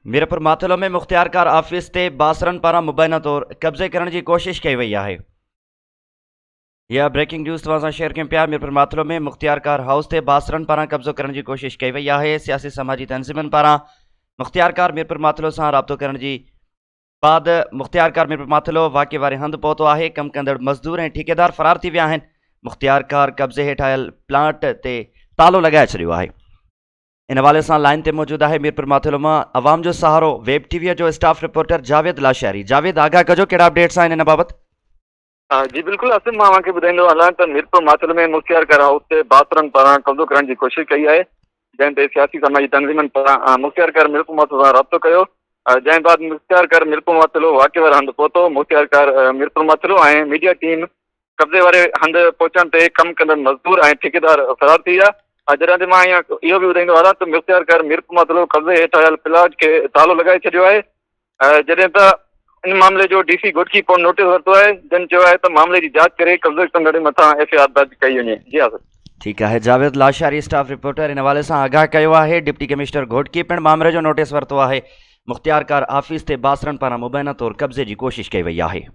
मीरपुर माथलो में Mukhtiar car office ते बासरन पारा मुबैना तौर कब्जे करण की कोशिश कई वही है। यह ब्रेकिंग न्यूज़ तव्हां सां शेयर कयूं पिया। मीरपुर माथलो में मुख्तियार कार हाउस ते बासरन पारा कब्जो करण की कोशिश कई वही है। सियासी समाजी तंज़ीमन पारा मुख्तियार कार मीरपुर माथलो से राब्तो करण जी बाद मुख्तियार कार मीरपुर माथलो वाक़े वारे हंध पहुतो है। कम कंदड़ मजदूर ऐं ठेकेदार फरार थी विया आहिनि। मुख्तियार कार कब्जे हेठ आयल प्लांट ते तालो लगाए छॾियो आहे। इन हवाले से लाइन ते मौजूद है मीरपुर माथलो में अवाम जो सहारो वेब टीवी जो स्टाफ रिपोर्टर जावेद लाशारी। जावेद, आगाह कजो कहिड़ा अपडेट्स आहिनि इन बाबत? जी बिल्कुल आसिम, मां तव्हांखे ॿुधाईंदो हलां त मीरपुर माथलो में मुख्तियार कार हाउस ते बासरन पारां कब्ज़ो करण की कोशिश कई है, जंहिं ते सियासी समाजी तंज़ीमन पारां मुख्तियार कार मीरपुर माथलो सां राब्तो कयो। जंहिं बाद मुख्तियार कार मीरपुर माथलो वाक़े वारे हंधि पहुतो। मुख्तियार कार मीरपुर माथलो ऐं मीडिया टीम कब्ज़े वारे हंधि पहुचण ते कम कंदड़ मजदूर ऐं ठेकेदार फरार थी विया। जॾहिं ते मां इहो बि ॿुधाईंदो हलां त मुख्तियार कार मीरपुर माथलो कब्ज़े हेठि आयल प्लाट खे तालो लगाए छॾियो आहे। जॾहिं त इन मामले जो डीसी घोटकी को नोटिस वरितो है, जन चयो है तो मामले की जांच करे कब्जे कंदड़ मथा एफआईआर दर्ज कई वञे। जी हाँ सर, ठीक है। जावेद लाशारी स्टाफ रिपोर्टर इन हवाले से आगाह कयो है। डिप्टी कमिश्नर घोटकी पिण मामले जो नोटिस वरितो है। मुख्तियार कार ऑफिस ते बासरन पारां मुबैना तौर कब्जे की कोशिश कई वही है।